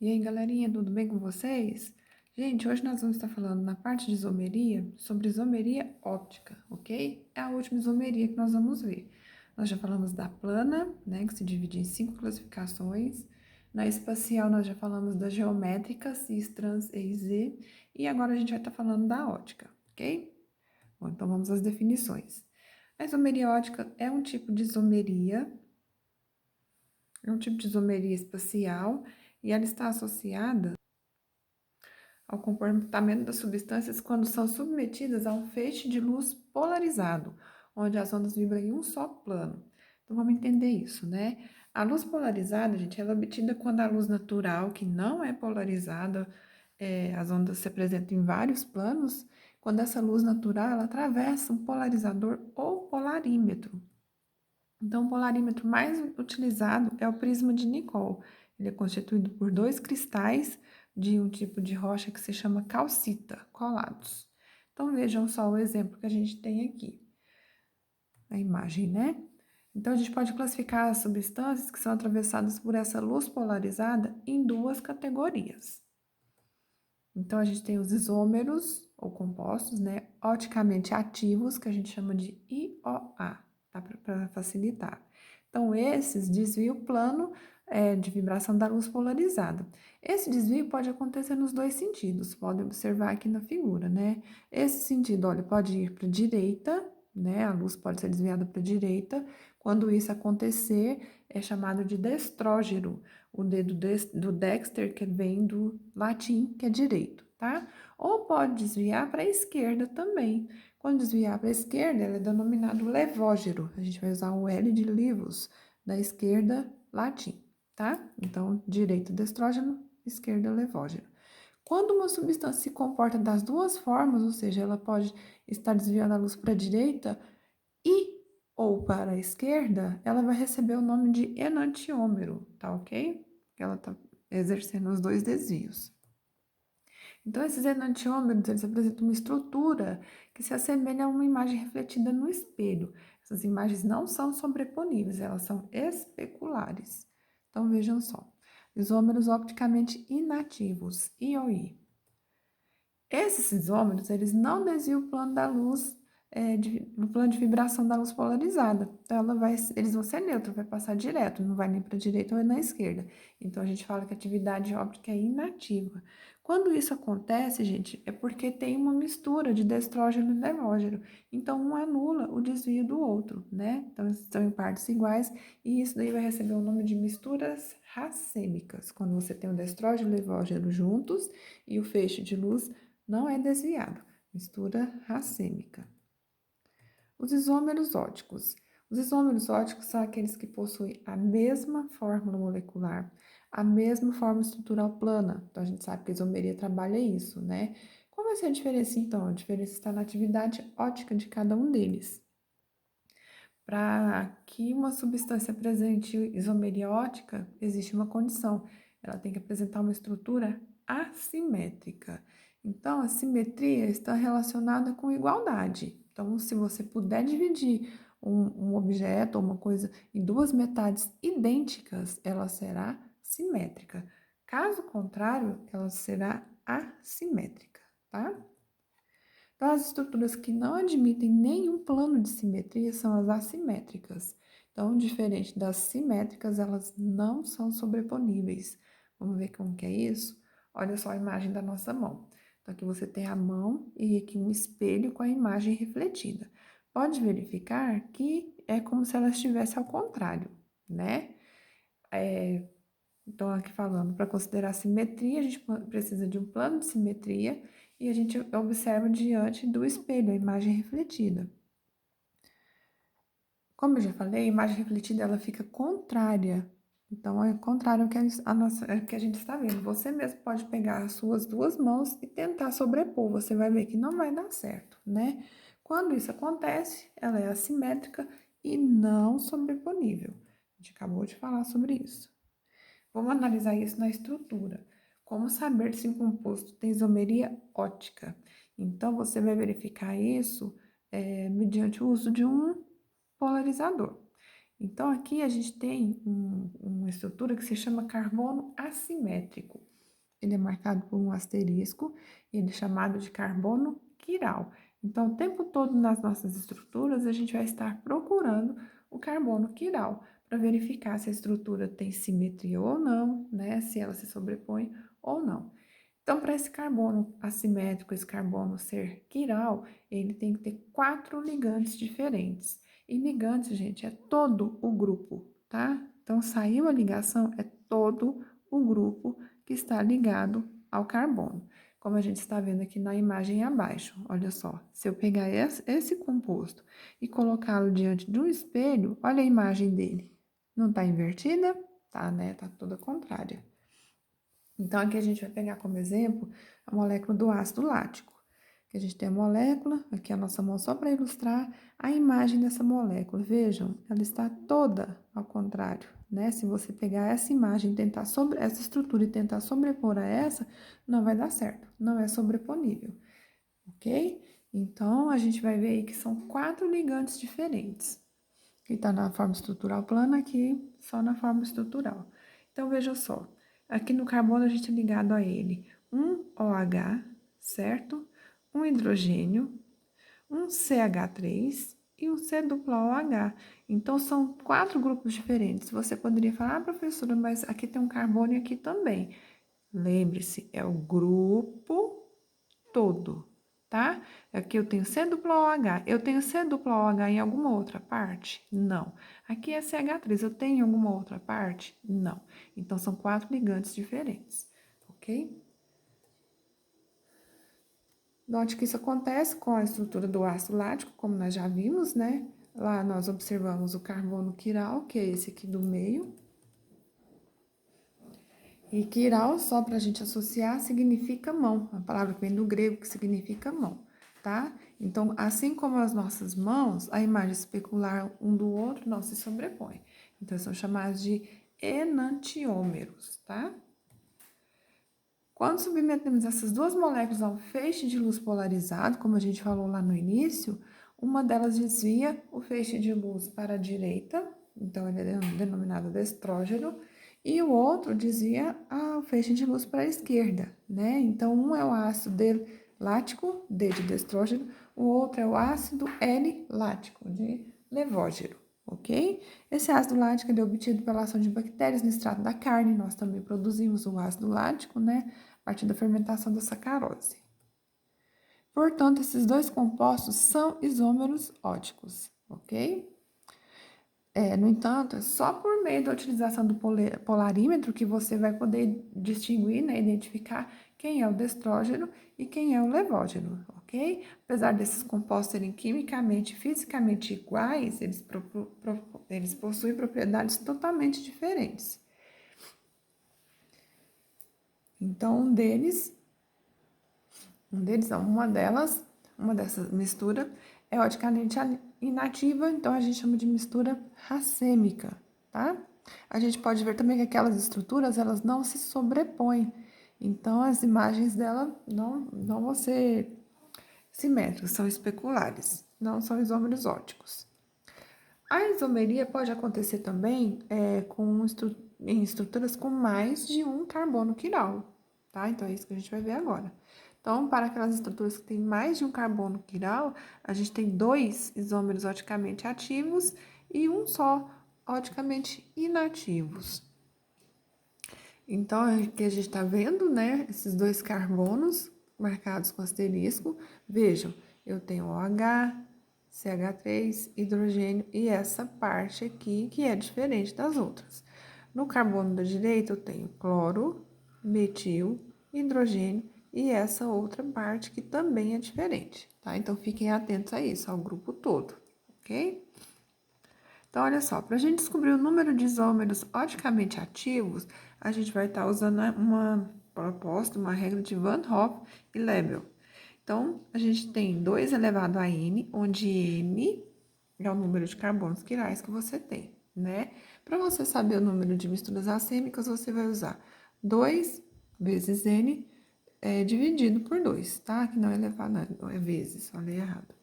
E aí, galerinha, tudo bem com vocês? Gente, hoje nós vamos estar falando na parte de isomeria sobre isomeria óptica, ok? É a última isomeria que nós vamos ver. Nós já falamos da plana, né, que se divide em 5 classificações. Na espacial, nós já falamos da geométrica, cis, trans, e z. E agora a gente vai estar falando da ótica, ok? Bom, então vamos às definições. A isomeria óptica é um tipo de isomeria espacial e ela está associada ao comportamento das substâncias quando são submetidas a um feixe de luz polarizado, onde as ondas vibram em um só plano. Então vamos entender isso, né? A luz polarizada, gente, ela é obtida quando a luz natural, que não é polarizada, as ondas se apresentam em vários planos, quando essa luz natural ela atravessa um polarizador ou polarímetro. Então, o polarímetro mais utilizado é o prisma de Nicol. Ele é constituído por dois cristais de um tipo de rocha que se chama calcita, colados. Então, vejam só o exemplo que a gente tem aqui, a imagem, né? Então, a gente pode classificar as substâncias que são atravessadas por essa luz polarizada em duas categorias. Então, a gente tem os isômeros, ou compostos, né, oticamente ativos, que a gente chama de IOA, tá? Para facilitar. Então, esses desviam o plano de vibração da luz polarizada. Esse desvio pode acontecer nos dois sentidos, podem observar aqui na figura, né? Esse sentido, olha, pode ir para a direita, né? A luz pode ser desviada para a direita. Quando isso acontecer, é chamado de destrógero, o dedo do dexter, que vem do latim, que é direito, tá? Ou pode desviar para a esquerda também. Quando desviar para a esquerda, ela é denominado levógero. A gente vai usar o L de livos, da esquerda, latim, tá? Então, direito destrógeno, esquerda levógero. Quando uma substância se comporta das duas formas, ou seja, ela pode estar desviando a luz para a direita e ou para a esquerda, ela vai receber o nome de enantiômero, tá ok? Ela está exercendo os dois desvios. Então, esses enantiômeros, eles apresentam uma estrutura que se assemelha a uma imagem refletida no espelho. Essas imagens não são sobreponíveis, elas são especulares. Então, vejam só. Isômeros opticamente inativos, IOI. Esses isômeros, eles não desviam o plano da luz, o plano de vibração da luz polarizada. Então, eles vão ser neutros, vai passar direto, não vai nem para a direita ou na esquerda. Então, a gente fala que a atividade óptica é inativa. Quando isso acontece, gente, é porque tem uma mistura de destrógeno e levógeno. Então, um anula o desvio do outro, né? Então, eles estão em partes iguais e isso daí vai receber o nome de misturas racêmicas. Quando você tem o destrógeno e o levógeno juntos e o feixe de luz não é desviado, mistura racêmica. Os isômeros óticos. Os isômeros óticos são aqueles que possuem a mesma fórmula molecular, a mesma forma estrutural plana. Então, a gente sabe que a isomeria trabalha isso, né? Qual vai ser a diferença, então? A diferença está na atividade ótica de cada um deles. Para que uma substância apresente isomeria ótica, existe uma condição. Ela tem que apresentar uma estrutura assimétrica. Então, a simetria está relacionada com igualdade. Então, se você puder dividir um objeto ou uma coisa em duas metades idênticas, ela será simétrica. Caso contrário, ela será assimétrica, tá? Então, as estruturas que não admitem nenhum plano de simetria são as assimétricas. Então, diferente das simétricas, elas não são sobreponíveis. Vamos ver como que é isso? Olha só a imagem da nossa mão. Então, aqui você tem a mão e aqui um espelho com a imagem refletida. Pode verificar que é como se ela estivesse ao contrário, né? Então, aqui falando, para considerar simetria, a gente precisa de um plano de simetria e a gente observa diante do espelho a imagem refletida. Como eu já falei, a imagem refletida ela fica contrária. Então, é contrário ao que que a gente está vendo. Você mesmo pode pegar as suas duas mãos e tentar sobrepor. Você vai ver que não vai dar certo, né? Quando isso acontece, ela é assimétrica e não sobreponível. A gente acabou de falar sobre isso. Vamos analisar isso na estrutura. Como saber se um composto tem isomeria ótica? Então, você vai verificar isso mediante o uso de um polarizador. Então, aqui a gente tem uma estrutura que se chama carbono assimétrico. ele é marcado por um asterisco, ele é chamado de carbono quiral. Então, o tempo todo nas nossas estruturas, a gente vai estar procurando o carbono quiral, para verificar se a estrutura tem simetria ou não, né? Se ela se sobrepõe ou não. Então, para esse carbono assimétrico, esse carbono ser quiral, ele tem que ter 4 ligantes diferentes. E ligantes, gente, é todo o grupo, tá? Então, saiu a ligação, é todo o grupo que está ligado ao carbono. Como a gente está vendo aqui na imagem abaixo, olha só. Se eu pegar esse composto e colocá-lo diante de um espelho, olha a imagem dele. Não está invertida? Tá, né? Tá toda contrária. Então, aqui a gente vai pegar como exemplo a molécula do ácido lático. Que a gente tem a molécula, aqui a nossa mão só para ilustrar a imagem dessa molécula. Vejam, ela está toda ao contrário, né? Se você pegar essa imagem, tentar sobre essa estrutura e tentar sobrepor a essa, não vai dar certo, não é sobreponível, ok? Então, a gente vai ver aí que são 4 ligantes diferentes. Aqui está na forma estrutural plana, aqui só na forma estrutural. Então, veja só. Aqui no carbono, a gente é ligado a ele um OH, certo? Um hidrogênio, um CH3 e um C duplo OH. Então, são 4 grupos diferentes. Você poderia falar, professora, mas aqui tem um carbono e aqui também. Lembre-se, é o grupo todo, tá? Aqui eu tenho C duplo OH. Eu tenho C duplo OH em alguma outra parte? Não. Aqui é CH3. Eu tenho em alguma outra parte? Não. Então, são 4 ligantes diferentes, ok? Note que isso acontece com a estrutura do ácido lático, como nós já vimos, né? Lá nós observamos o carbono quiral, que é esse aqui do meio. E quiral, só para a gente associar, significa mão. A palavra que vem do grego, que significa mão, tá? Então, assim como as nossas mãos, a imagem especular um do outro não se sobrepõe. Então, são chamados de enantiômeros, tá? Quando submetemos essas duas moléculas a um feixe de luz polarizado, como a gente falou lá no início, uma delas desvia o feixe de luz para a direita, então ele é denominado destrógeno, e o outro desvia o feixe de luz para a esquerda, né? Então, um é o ácido lático, D de destrógeno, o outro é o ácido L-lático, de levógeno, ok? Esse ácido lático é obtido pela ação de bactérias no extrato da carne, nós também produzimos o ácido lático, né? A partir da fermentação da sacarose. Portanto, esses dois compostos são isômeros óticos, ok? No entanto, é só por meio da utilização do polarímetro que você vai poder distinguir, né, identificar quem é o destrógeno e quem é o levógeno, ok? Apesar desses compostos serem quimicamente e fisicamente iguais, eles possuem propriedades totalmente diferentes. Então, uma dessas misturas é oticamente inativa, então a gente chama de mistura racêmica, tá? A gente pode ver também que aquelas estruturas, elas não se sobrepõem, então as imagens dela não vão ser simétricas, são especulares, não são isômeros óticos. A isomeria pode acontecer também em estruturas com mais de um carbono quiral, tá? Então, é isso que a gente vai ver agora. Então, para aquelas estruturas que têm mais de um carbono quiral, a gente tem 2 isômeros oticamente ativos e um só oticamente inativos. Então, aqui a gente está vendo, né, esses 2 carbonos marcados com asterisco. Vejam, eu tenho OH, CH3, hidrogênio e essa parte aqui que é diferente das outras. No carbono da direita eu tenho cloro, metil, hidrogênio e essa outra parte que também é diferente, tá? Então, fiquem atentos a isso, ao grupo todo, ok? Então, olha só, para a gente descobrir o número de isômeros oticamente ativos, a gente vai estar usando uma proposta, uma regra de Van Hoff e Lebel. Então, a gente tem 2 elevado a n, onde n é o número de carbonos quirais que você tem, né? Para você saber o número de misturas racêmicas, você vai usar 2 vezes n dividido por 2, tá? Que não é elevado, não é vezes, falei errado.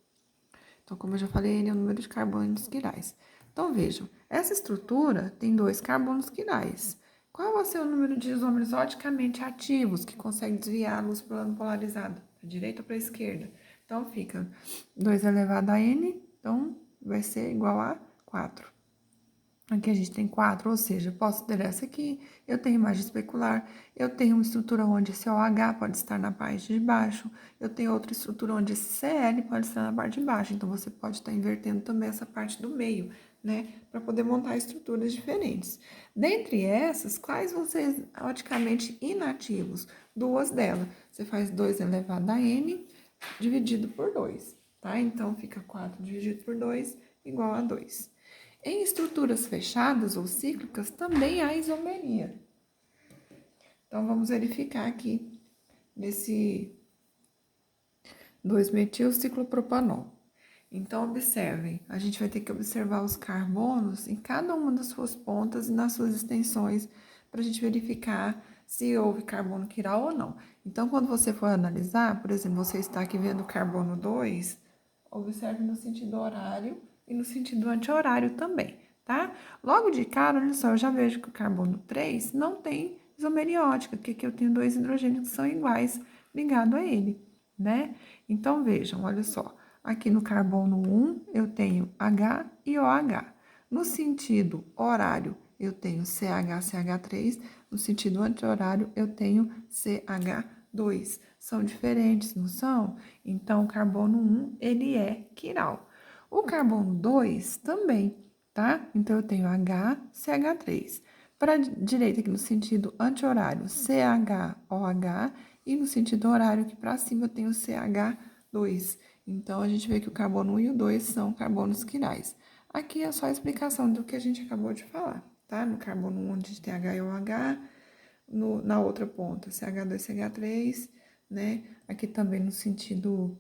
Então, como eu já falei, n é o número de carbonos quirais. Então, vejam, essa estrutura tem 2 carbonos quirais. Qual vai ser o número de isômeros oticamente ativos que consegue desviar a luz pelo polarizado? Para direita ou para esquerda? Então, fica 2 elevado a n, então vai ser igual a 4. Aqui a gente tem 4, ou seja, eu posso ter essa aqui, eu tenho imagem especular, eu tenho uma estrutura onde esse OH pode estar na parte de baixo, eu tenho outra estrutura onde esse Cl pode estar na parte de baixo, então você pode estar invertendo também essa parte do meio, né, para poder montar estruturas diferentes. Dentre essas, quais vão ser oticamente inativos? Duas delas. Você faz 2 elevado a n dividido por 2, tá? Então, fica 4 dividido por 2 igual a 2. Em estruturas fechadas ou cíclicas, também há isomeria. Então, vamos verificar aqui nesse 2-metil-ciclopropanol. Então, observem, a gente vai ter que observar os carbonos em cada uma das suas pontas e nas suas extensões para a gente verificar se houve carbono quiral ou não. Então, quando você for analisar, por exemplo, você está aqui vendo o carbono 2, observe no sentido horário e no sentido anti-horário também, tá? Logo de cara, olha só, eu já vejo que o carbono 3 não tem isomeriótica, porque aqui eu tenho 2 hidrogênios que são iguais ligado a ele, né? Então, vejam, olha só. Aqui no carbono 1, eu tenho H e OH. No sentido horário, eu tenho CH3. No sentido anti-horário, eu tenho CH2. São diferentes, não são? Então, o carbono 1, ele é quiral. O carbono 2 também, tá? Então, eu tenho HCH3. Para a direita, aqui no sentido anti-horário, CHOH. E no sentido horário, aqui para cima, eu tenho CH2. Então, a gente vê que o carbono 1 e o 2 são carbonos quirais. Aqui é só a explicação do que a gente acabou de falar, tá? No carbono 1, a gente tem H e OH, na outra ponta, CH2, CH3, né? Aqui também no sentido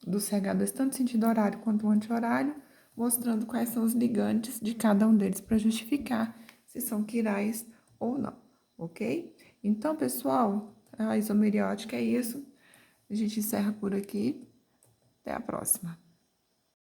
do CH2, tanto no sentido horário quanto anti-horário, mostrando quais são os ligantes de cada um deles para justificar se são quirais ou não, ok? Então, pessoal, a isomeriótica é isso. A gente encerra por aqui. Até a próxima.